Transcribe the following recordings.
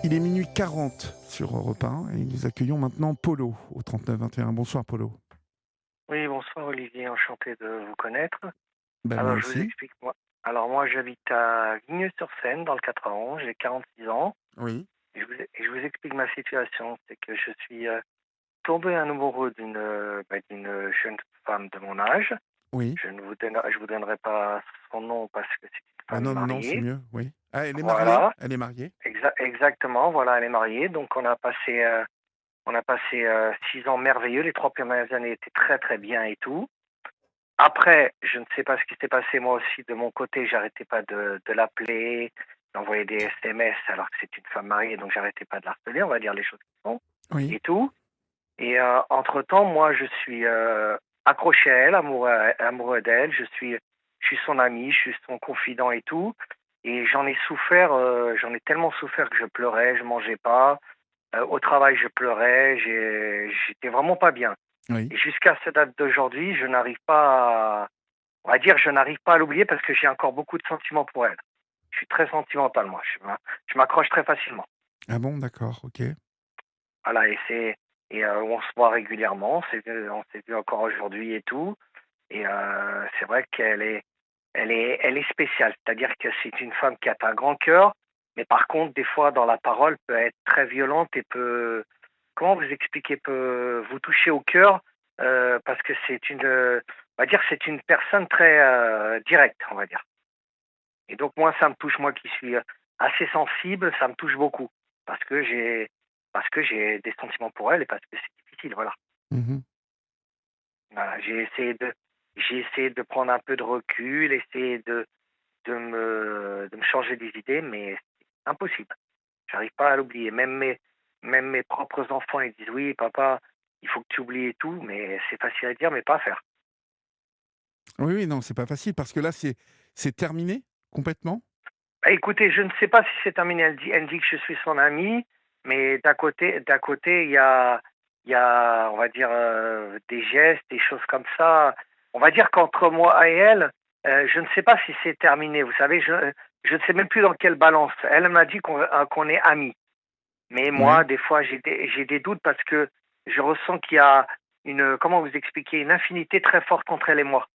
Il est minuit 40 sur Europe 1 et nous accueillons maintenant Polo au 39 21. Bonsoir Polo. Oui, bonsoir Olivier, enchanté de vous connaître. Ben moi Alors je vous aussi. explique moi. Alors moi j'habite à Vigneux-sur-Seine dans le 91, j'ai 46 ans Oui. et je vous explique ma situation, c'est que je suis tombé amoureux d'une jeune femme de mon âge. Oui. Je vous donnerai pas son nom parce que c'est une Ben femme non, non, non, c'est mariée. mieux. Oui. Ah, elle est mariée. Voilà, Elle est mariée. exactement, voilà, elle est mariée, donc on a passé 6 ans merveilleux, les 3 premières années étaient très très bien et tout. Après, je ne sais pas ce qui s'est passé moi aussi de mon côté, j'arrêtais pas de l'appeler, d'envoyer des SMS alors que c'est une femme mariée, donc j'arrêtais pas de la harceler, on va dire les choses qui sont Oui. et tout. Et entre-temps, moi je suis, accroché à elle, amoureux d'elle, je suis son ami, je suis son confident et tout. Et j'en ai souffert, j'en ai tellement souffert que je pleurais, je mangeais pas, au travail je pleurais, j'étais vraiment pas bien. Oui. Et jusqu'à cette date d'aujourd'hui, je n'arrive pas à on va dire, je n'arrive pas à l'oublier parce que j'ai encore beaucoup de sentiments pour elle. Je suis très sentimental, moi. Je m'accroche très facilement. Ah bon, d'accord, ok. Voilà, on se voit régulièrement. On s'est vu encore aujourd'hui et tout. Et c'est vrai qu'elle est spéciale. C'est-à-dire que c'est une femme qui a un grand cœur, mais par contre, des fois, dans la parole, peut être très violente et comment vous expliquer, peut vous toucher au cœur, parce que on va dire, c'est une personne très directe, on va dire. Et donc moi, ça me touche, moi qui suis assez sensible, ça me touche beaucoup parce que j'ai des sentiments pour elle et parce que c'est difficile, voilà. Mhm. Voilà, j'ai essayé de prendre un peu de recul, essayer de me changer des idées, mais c'est impossible. J'arrive pas à l'oublier. Même mes propres enfants, ils disent: «Oui papa, il faut que tu oublies et tout», mais c'est facile à dire, mais pas à faire. Oui, oui, non, c'est pas facile parce que là, c'est terminé complètement. Bah, écoutez, je ne sais pas si c'est terminé. Elle dit que je suis son ami, mais d'un côté, il y a, on va dire, des gestes, des choses comme ça. On va dire qu'entre moi et elle, je ne sais pas si c'est terminé. Vous savez, je ne sais même plus dans quelle balance. Elle m'a dit qu'on est amis. Mais moi, Oui. des fois, j'ai des doutes parce que je ressens qu'il y a comment vous expliquer, une infinité très forte entre elle et moi.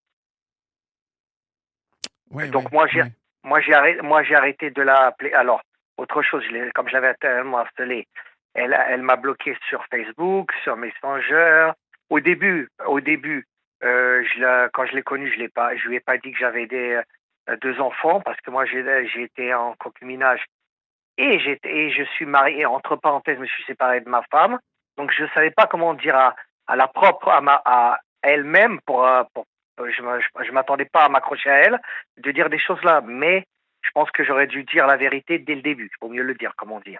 Ouais, Donc ouais, moi j'ai ouais. moi j'ai arrêté de la appeler. Alors, autre chose, comme je l'avais tellement harcelée, elle m'a bloqué sur Facebook, sur Messenger. Au début, quand je l'ai connue, je lui ai pas dit que j'avais 2 enfants parce que moi j'ai été en concubinage et je suis marié, entre parenthèses, je me suis séparé de ma femme. Donc je savais pas comment dire à la propre à elle-même je m'attendais pas à m'accrocher à elle, de dire des choses là, mais je pense que j'aurais dû dire la vérité dès le début. Il vaut mieux le dire, comment dire.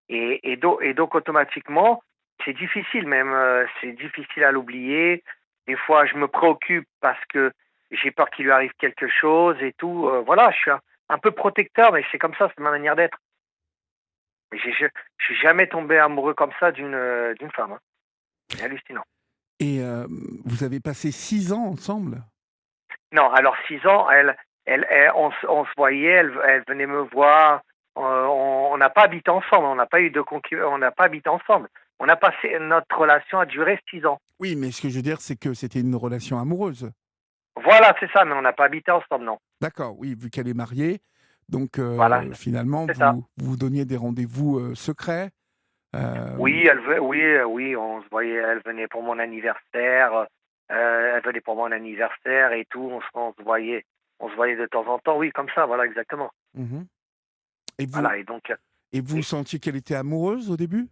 Et donc automatiquement, c'est difficile même, c'est difficile à l'oublier. Des fois, je me préoccupe parce que j'ai peur qu'il lui arrive quelque chose et tout. Voilà, je suis un peu protecteur, mais c'est comme ça, c'est ma manière d'être. Mais je suis jamais tombé amoureux comme ça d'une femme, hein. C'est hallucinant. Et vous avez passé 6 ans ensemble. Non, alors 6 ans, on se voyait, elle venait me voir, on n'a pas habité ensemble, on n'a pas habité ensemble. Notre relation a duré 6 ans. Oui, mais ce que je veux dire, c'est que c'était une relation amoureuse. Voilà, c'est ça, mais on n'a pas habité ensemble, non. D'accord, oui, vu qu'elle est mariée, donc Voilà, finalement, c'est ça. vous vous donniez des rendez-vous secrets. Oui, oui, on se voyait, elle venait pour mon anniversaire, elle venait pour mon anniversaire et tout, on se voyait de temps en temps, oui, comme ça, voilà, exactement. Mhm. Et vous Voilà, et donc et vous oui, sentiez qu'elle était amoureuse au début?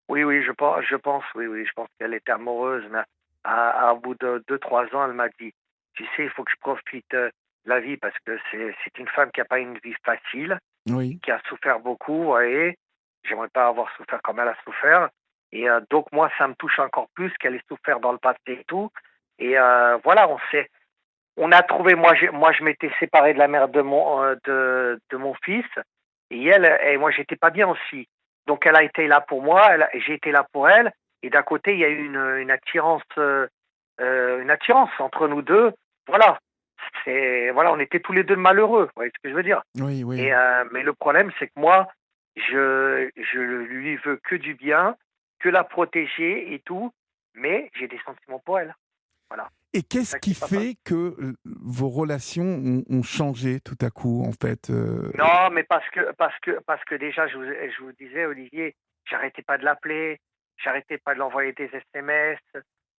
oui, oui, oui, oui, je pense qu'elle était amoureuse, mais au bout de 2 3 ans, elle m'a dit: «Tu sais, il faut que je profite, de la vie parce que c'est une femme qui a pas une vie facile et Oui. qui a souffert beaucoup, vous voyez. J'aimerais pas avoir souffert comme elle a souffert et donc moi, ça me touche encore plus qu'elle ait souffert dans le passé et tout et voilà, on a trouvé, moi je m'étais séparé de la mère de mon fils et moi j'étais pas bien aussi. Donc elle a été là pour moi, j'ai été là pour elle et d'un côté il y a eu une attirance entre nous 2. Voilà, voilà, on était tous les 2 malheureux, vous voyez ce que je veux dire? Oui, Et oui. mais le problème c'est que moi, je lui veux que du bien, que la protéger et tout, mais j'ai des sentiments pour elle. Voilà, Et c'est qu'est-ce ça qui qui est pas pareil. fait que vos relations ont changé tout à coup, en fait Non, mais parce que déjà je vous disais Olivier, j'arrêtais pas de l'appeler, j'arrêtais pas de l'envoyer des SMS,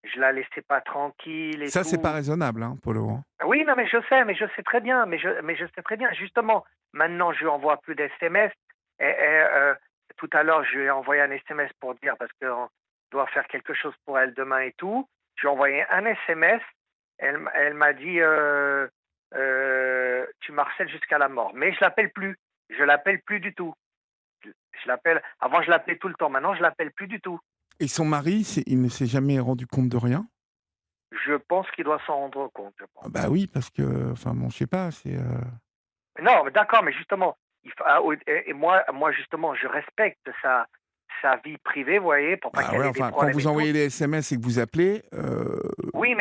je la laissais pas tranquille et Ça, c'est pas tout. raisonnable, hein, Polo, hein. Oui, non, mais je sais très bien, mais je sais très bien. Justement, maintenant, je lui envoie plus d'SMS. Tout à l'heure, je lui ai envoyé un SMS pour dire, parce qu'on doit faire quelque chose pour elle demain et tout. Je lui ai envoyé un SMS. Elle m'a dit, tu m'harcèles jusqu'à la mort. Mais je l'appelle plus. Je l'appelle plus du tout. Je l'appelle. Avant, je l'appelais tout le temps. Maintenant, je l'appelle plus du tout. Et son mari, il ne s'est jamais rendu compte de rien? Je pense qu'il doit s'en rendre compte, je pense. Ah bah oui, parce que, enfin bon, je sais pas, Non, mais d'accord, mais justement, et moi justement, je respecte sa vie privée, vous voyez, pour pas bah qu'elle ouais, ait des enfin, quand problèmes vous et tout. envoyez des SMS et que vous appelez, Oui,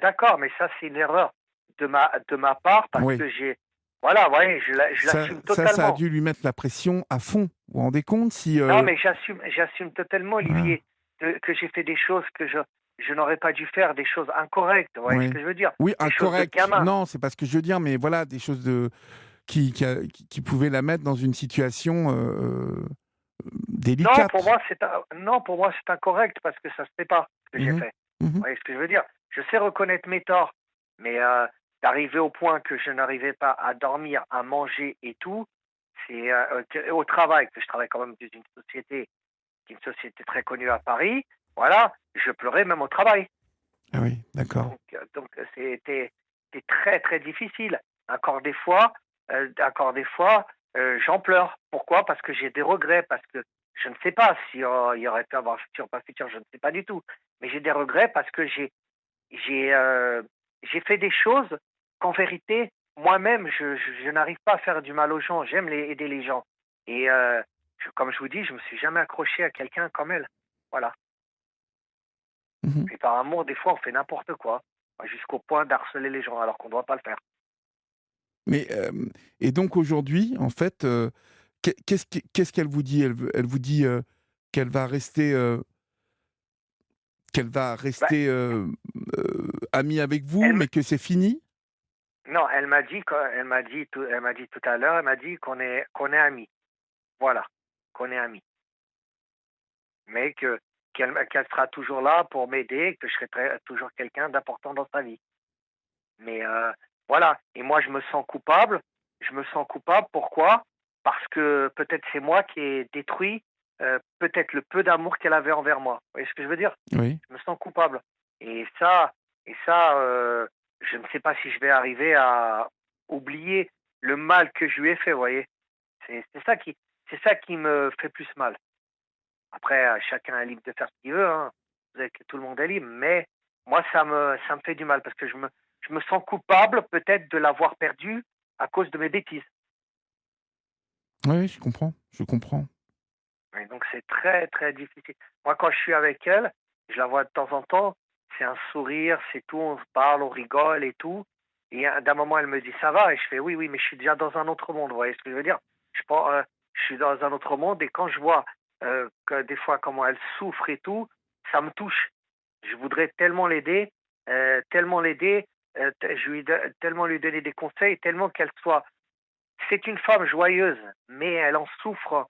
d'accord, mais ça c'est une erreur de ma part parce oui, que voilà, vous voyez, je l'assume ça a totalement. dû lui mettre la pression à fond. Vous vous rendez compte si, Non, mais j'assume totalement, voilà, Olivier, que j'ai fait des choses que je n'aurais pas dû faire, des choses incorrectes, vous voyez ce oui. que je veux dire? Oui, Des choses de incorrect, gamin. non, c'est pas ce que je veux dire, mais voilà, des choses qui pouvaient la mettre dans une situation Non, délicate. non, pour moi, c'est incorrect parce que ça se fait pas, ce que j'ai Mhm, fait. Vous mhm. voyez ce que je veux dire? Je sais reconnaître mes torts, mais d'arriver au point que je n'arrivais pas à dormir, à manger et tout, c'est au travail, que je travaille quand même dans une société qui est une société très connue à Paris, voilà, je pleurais même au travail. Ah oui, d'accord. Donc c'était très, très difficile. Encore des fois, j'en pleure. Pourquoi? Parce que j'ai des regrets, parce que je ne sais pas si, il y aurait pu avoir futur, pas futur, je ne sais pas du tout. Mais j'ai des regrets parce que j'ai, heu, j'ai fait des choses qu'en vérité, moi-même, je n'arrive pas à faire du mal aux gens. J'aime aider les gens et comme je vous dis, je me suis jamais accroché à quelqu'un comme elle. Voilà. Mhm. Et par amour, des fois, on fait n'importe quoi, jusqu'au point d'harceler les gens alors qu'on ne doit pas le faire. Mais et donc aujourd'hui, en fait, qu'est-ce qu'elle vous dit? Elle vous dit qu'elle va rester, Bah, amie avec vous, elle me mais que c'est fini? non, elle m'a dit tout à l'heure, elle m'a dit qu'on est amis. Voilà, qu'on est amis. Mais qu'elle sera toujours là pour m'aider, que je serai toujours quelqu'un d'important dans sa vie. Mais voilà, et moi je me sens coupable, pourquoi? Parce que peut-être c'est moi qui ai détruit, peut-être le peu d'amour qu'elle avait envers moi. Vous voyez ce que je veux dire? Oui. Je me sens coupable et ça, je ne sais pas si je vais arriver à oublier le mal que je lui ai fait, vous voyez? C'est ça qui me fait plus mal. Après, chacun est libre de faire ce qu'il veut, hein. Vous savez que tout le monde est libre, mais moi, ça me fait du mal parce que je me sens coupable peut-être de l'avoir perdu à cause de mes bêtises. Oui, je comprends, je comprends. Et donc c'est très, très difficile. Moi, quand je suis avec elle, je la vois de temps en temps, c'est un sourire, c'est tout, on se parle, on rigole et tout. Et d'un moment, elle me dit: «Ça va?» et je fais: «Oui, oui, mais je suis déjà dans un autre monde», vous voyez ce que je veux dire? Je suis dans un autre monde et quand je vois, que des fois comment elle souffre et tout, ça me touche. Je voudrais tellement l'aider, tellement lui donner des conseils, tellement qu'elle soit c'est une femme joyeuse, mais elle en souffre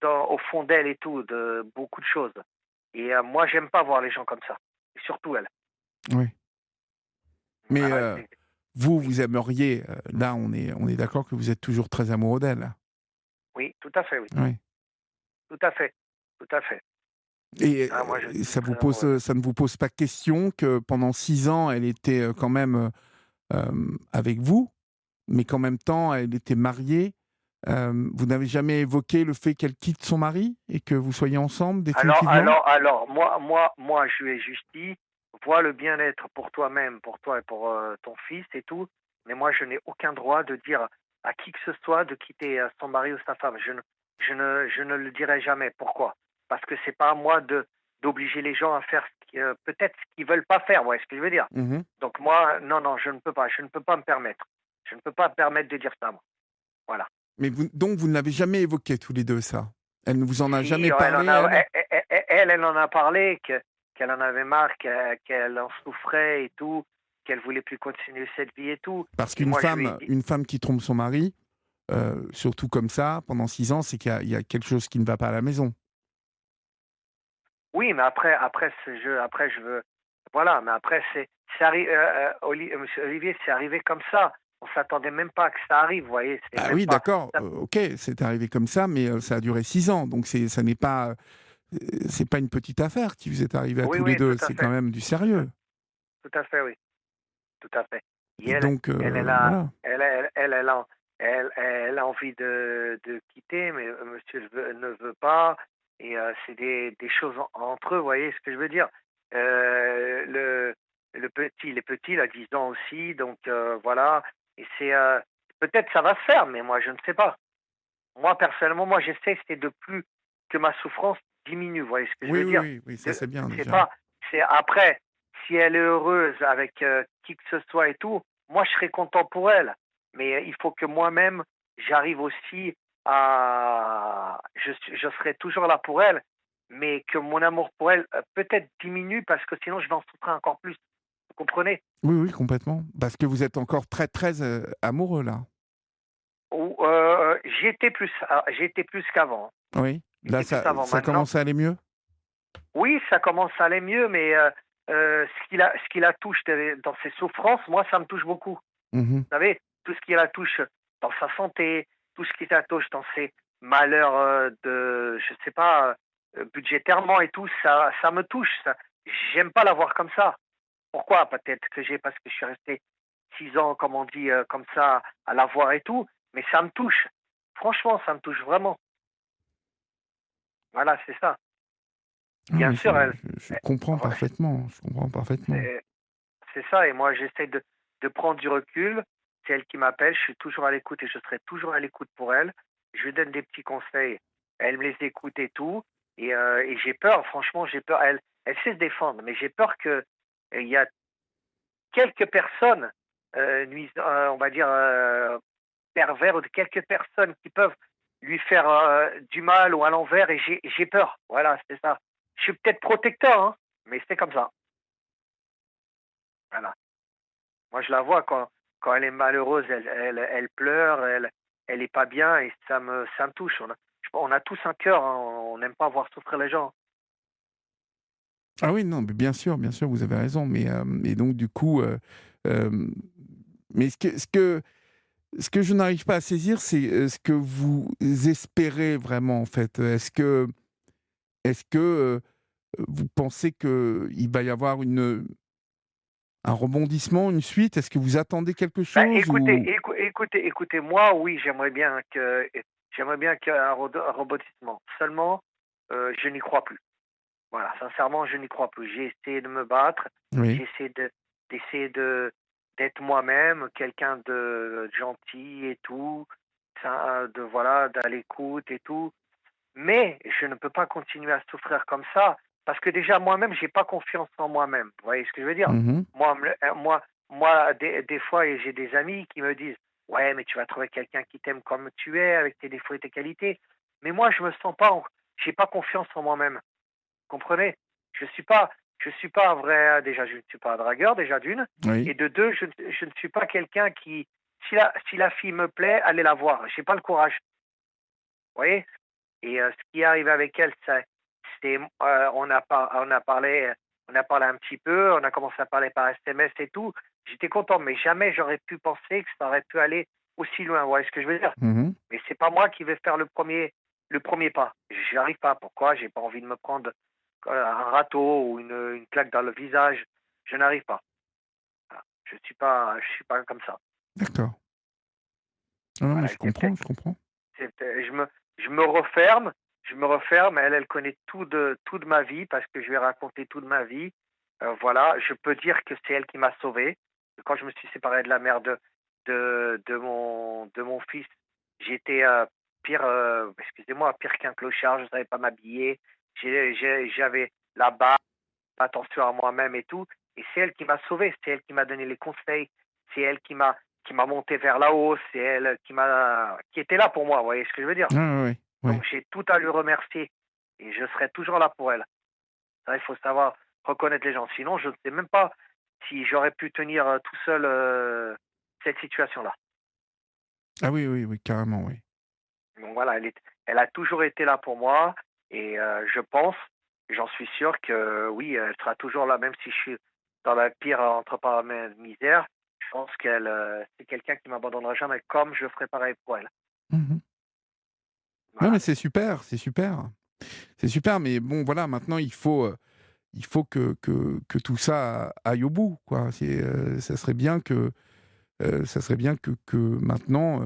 au fond d'elle et tout, de beaucoup de choses. Et moi, j'aime pas voir les gens comme ça. Et surtout elle. Oui. Mais Voilà, vous, oui, vous aimeriez, là, on est d'accord que vous êtes toujours très amoureux d'elle? oui, tout à fait, oui. Oui. Tout à fait, tout à fait. Et Ah, moi, je suis ça très amoureux. ça ne vous pose pas question que pendant 6 ans, elle était, quand même, avec vous, mais qu'en même temps, elle était mariée? Vous n'avez jamais évoqué le fait qu'elle quitte son mari et que vous soyez ensemble définitivement? Moi, je lui ai juste dit, vois le bien-être pour toi-même, pour toi et pour ton fils et tout. Mais moi, je n'ai aucun droit de dire à qui que ce soit de quitter son mari ou sa femme. Je ne le dirai jamais. Pourquoi? Parce que c'est pas à moi d'obliger les gens à faire peut-être ce qu'ils veulent pas faire. Vous voyez ce que je veux dire? Mmh. Donc moi, non, non, je ne peux pas. Je ne peux pas me permettre. Je ne peux pas me permettre de dire ça, moi. Voilà. Mais donc vous ne l'avez jamais évoqué tous les 2 ça? Elle ne vous en a Si, jamais elle parlé, en a elle? elle en a parlé qu'elle en avait marre, qu'elle en souffrait et tout, qu'elle voulait plus continuer cette vie et tout Parce et qu'une moi je lui ai femme dit une femme qui trompe son mari, surtout comme ça, pendant 6 ans, c'est qu'il y a quelque chose qui ne va pas à la maison. oui, mais après ce jeu après je veux voilà, mais après c'est monsieur Olivier, c'est arrivé comme ça. On s'attendait même pas que ça arrive, vous voyez? C'est Ah même oui, pas d'accord, ça OK, c'est arrivé comme ça, mais ça a duré 6 ans, donc ça n'est pas, c'est pas une petite affaire qui vous est arrivée à oui, tous les oui, 2, c'est quand même du tout sérieux tout à fait, oui, tout à fait et et donc elle a voilà. elle a envie de quitter, mais monsieur ne veut pas et c'est des choses entre eux, vous voyez ce que je veux dire? Le petit il est petit, il a 10 ans aussi, donc voilà et peut-être ça va se faire, mais moi je ne sais pas. Moi personnellement, moi j'essaie c'est de plus que ma souffrance diminue, vous voyez ce que je Oui, veux oui, dire? oui, oui, ça De c'est bien c'est déjà. pas c'est après, si elle est heureuse avec, qui que ce soit et tout, moi je serai content pour elle. Mais il faut que moi-même, j'arrive aussi à je serai toujours là pour elle, mais que mon amour pour elle, peut-être diminue parce que sinon je vais en souffrir encore plus. Vous comprenez? Oui, oui, complètement, parce que vous êtes encore très, très, amoureux là? Ou j'étais plus qu'avant, hein. Oui? Là J'étais plus avant. ça Maintenant commence à aller mieux? oui, ça commence à aller mieux, mais ce qui la touche dans ses souffrances, moi, ça me touche beaucoup. Mmh. Vous savez, tout ce qui la touche dans sa santé, tout ce qui la touche dans ses malheurs, je sais pas, budgétairement et tout, ça me touche, ça. J'aime pas la voir comme ça. Pourquoi? Peut-être que parce que je suis resté 6 ans, comme on dit, comme ça, à la voir et tout, mais ça me touche. Franchement, ça me touche vraiment. Voilà, c'est ça. Ah Bien mais sûr, je comprends elle parfaitement, je comprends parfaitement. c'est C'est ça et moi j'essaie de prendre du recul. C'est elle qui m'appelle, je suis toujours à l'écoute et je serai toujours à l'écoute pour elle. Je lui donne des petits conseils, elle me les écoute et tout et j'ai peur, franchement j'ai peur. Elle sait se défendre, mais j'ai peur que, il y a quelques personnes, on va dire, pervers ou de quelques personnes qui peuvent lui faire, du mal ou à l'envers et j'ai peur. Voilà, c'est ça. Je suis peut-être protecteur, hein, mais c'est comme ça. Voilà. Moi, je la vois quand elle est malheureuse, elle pleure, elle est pas bien et ça me touche. On a tous un cœur, hein, on n'aime pas voir souffrir les gens. Ah oui, non, mais bien sûr, vous avez raison, mais et donc du coup, hem, mais ce que je n'arrive pas à saisir, c'est, ce que vous espérez vraiment, en fait. Est-ce que, vous pensez qu'il va y avoir un rebondissement, une suite? Est-ce que vous attendez quelque Bah, chose ou écoutez, moi, oui, j'aimerais bien qu'il y ait un rebondissement. Seulement, je n'y crois plus. Voilà, sincèrement, je n'y crois plus. J'ai essayé de me battre, oui. j'ai essayé d'essayer d'être moi-même, quelqu'un de gentil et tout, ça, de voilà, d'à l'écoute et tout. Mais je ne peux pas continuer à souffrir comme ça parce que déjà moi-même, j'ai pas confiance en moi-même. Vous voyez ce que je veux dire? Mmh. Moi, moi, des fois, j'ai des amis qui me disent: «Ouais, mais tu vas trouver quelqu'un qui t'aime comme tu es, avec tes défauts et tes qualités». Mais moi, je me sens pas j'ai pas confiance en moi-même. Comprenez? Je suis pas je suis pas un vrai déjà, je ne suis pas un dragueur, déjà d'une Oui. et de 2 je ne suis pas quelqu'un qui si la fille me plaît, allez la voir. J'ai pas le courage. Vous voyez? Et ce qui est arrivé avec elle, on a parlé un petit peu, on a commencé à parler par SMS et tout. J'étais content, mais jamais j'aurais pu penser que ça aurait pu aller aussi loin. Vous voyez ce que je veux dire? Mmh. Mais c'est pas moi qui vais faire le premier pas. J'y arrive pas. Pourquoi? J'ai pas envie de me prendre, un râteau ou une claque dans le visage. Je n'arrive pas. Voilà. Je suis pas comme ça. D'accord. Non, non, mais Voilà, je comprends, je comprends. je me referme, elle connaît tout de ma vie parce que je lui ai raconté toute ma vie. Voilà, je peux dire que c'est elle qui m'a sauvé. Quand je me suis séparé de la mère de mon fils, j'étais, pire, excusez-moi, pire qu'un clochard, je ne savais pas m'habiller. J'avais la barbe, pas attention à moi-même et tout et c'est elle qui m'a sauvé, c'est elle qui m'a donné les conseils, c'est elle qui m'a qui m'a monté vers la haut, c'est elle qui était là pour moi, vous voyez ce que je veux dire? Ouais, ouais, ouais, ouais. Donc j'ai tout à lui remercier et je serai toujours là pour elle. Ça, il faut savoir reconnaître les gens. Sinon, je ne sais même pas si j'aurais pu tenir, tout seul, cette situation-là. Ah oui, oui, oui, carrément, oui. Donc voilà, elle a toujours été là pour moi et je pense, j'en suis sûr que oui, elle sera toujours là, même si je suis dans la pire, entre parenthèses, misère. Je pense qu'elle, c'est quelqu'un qui m'abandonnera jamais, comme je ferai pareil pour elle. Mmh. Non, mais Voilà. c'est super, c'est super. C'est super, mais bon, voilà, maintenant il faut que tout ça aille au bout, quoi. Ça serait bien que maintenant,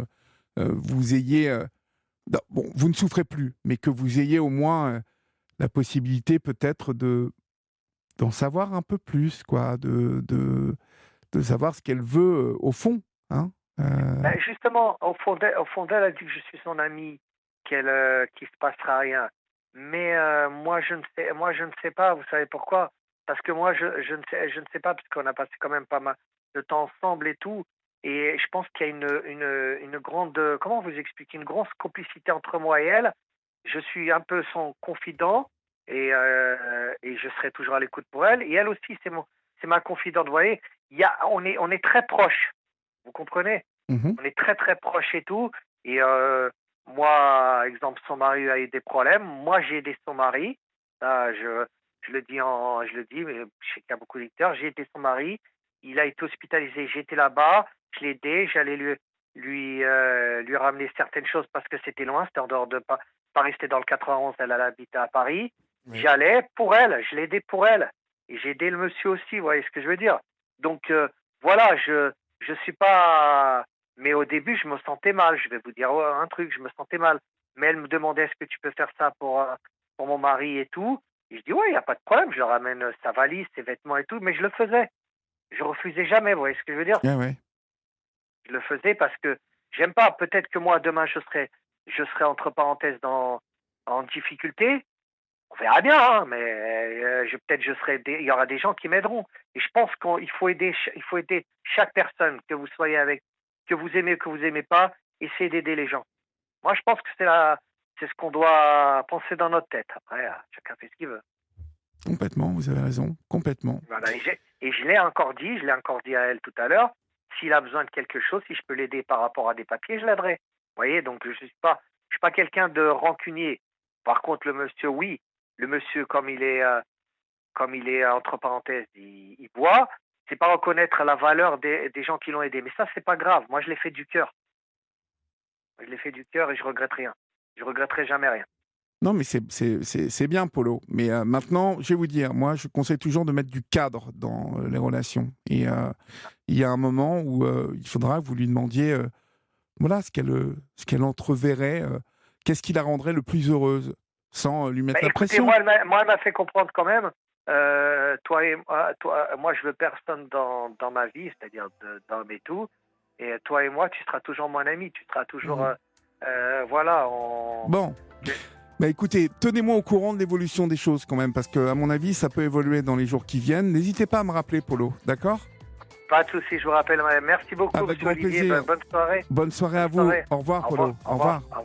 vous ayez, non, bon, vous ne souffrez plus, mais que vous ayez au moins, la possibilité peut-être d'en savoir un peu plus, quoi, de savoir ce qu'elle veut, au fond, hein? Heu, Justement, au fond d'elle, elle dit que je suis son ami, qu'il se passera rien. Mais moi je ne sais pas, vous savez pourquoi? Parce que moi je ne sais pas, parce qu'on a passé quand même pas mal de temps ensemble et tout, et je pense qu'il y a une grande, comment vous expliquer? Une grosse complicité entre moi et elle. Je suis un peu son confident et je serai toujours à l'écoute pour elle, et elle aussi c'est ma confidente, vous voyez? On est très proches, vous comprenez? mmh. On est très, très proches et tout, et moi, exemple, son mari a eu des problèmes. Moi, j'ai aidé son mari. Ça, je le dis, mais je sais qu'il y a beaucoup d'éditeurs. J'ai aidé son mari. Il a été hospitalisé. J'étais là-bas. Je l'ai aidé. J'allais lui ramener certaines choses parce que c'était loin. C'était en dehors de Paris. C'était dans le 91. Elle habitait à Paris. Oui. J'allais pour elle. Je l'ai aidé pour elle. Et j'ai aidé le monsieur aussi. Vous voyez ce que je veux dire? Donc, voilà, je suis pas, mais au début, je me sentais mal. Je vais vous dire, un truc, je me sentais mal. Mais elle me demandait: «Est-ce que tu peux faire ça pour mon mari et tout?» Et je dis: «Ouais, il y a pas de problème». Je lui ramène, sa valise, ses vêtements et tout, mais je le faisais. Je refusais jamais, vous voyez ce que je veux dire? Ouais, ouais. Je le faisais parce que j'aime pas. Peut-être que moi, demain, je serai entre parenthèses en difficulté. On verra bien, hein, mais peut-être il y aura des gens qui m'aideront. Et je pense qu'il faut il faut aider chaque personne, que vous soyez avec, que vous aimez ou que vous aimez pas, essayez d'aider les gens. Moi, je pense que c'est ce qu'on doit penser dans notre tête. Après, chacun fait ce qu'il veut. Complètement, vous avez raison, complètement. Voilà. Et je l'ai encore dit à elle tout à l'heure, s'il a besoin de quelque chose, si je peux l'aider par rapport à des papiers, je l'aiderai. Vous voyez, donc je suis pas quelqu'un de rancunier. Par contre, le monsieur, oui, le monsieur, comme il est, entre parenthèses, il boit, c'est pas reconnaître la valeur des gens qui l'ont aidé. Mais ça, c'est pas grave. Moi, je l'ai fait du cœur. Je l'ai fait du cœur et je regrette rien. Je regretterai jamais rien. Non, mais c'est bien, Polo. Mais maintenant, je vais vous dire, moi, je conseille toujours de mettre du cadre dans les relations. Et il y a un moment où il faudra que vous lui demandiez, voilà, ce qu'elle entreverrait, qu'est-ce qui la rendrait le plus heureuse, sans lui Bah, mettre la écoutez, pression. elle m'a fait comprendre quand même, moi, je veux personne dans ma vie, c'est-à-dire d'homme et tout. Et toi et moi, tu seras toujours mon ami. Tu seras toujours, Mhm. voilà, Bon, bah écoutez, tenez-moi au courant de l'évolution des choses quand même, parce que à mon avis, ça peut évoluer dans les jours qui viennent. N'hésitez pas à me rappeler, Polo, d'accord? pas de souci, je vous rappelle. Merci beaucoup, Avec monsieur grand Olivier. plaisir. Bonne soirée. Bonne soirée à Bonne vous. soirée. Au revoir, Au revoir. Polo. Au Au revoir. revoir. Au revoir.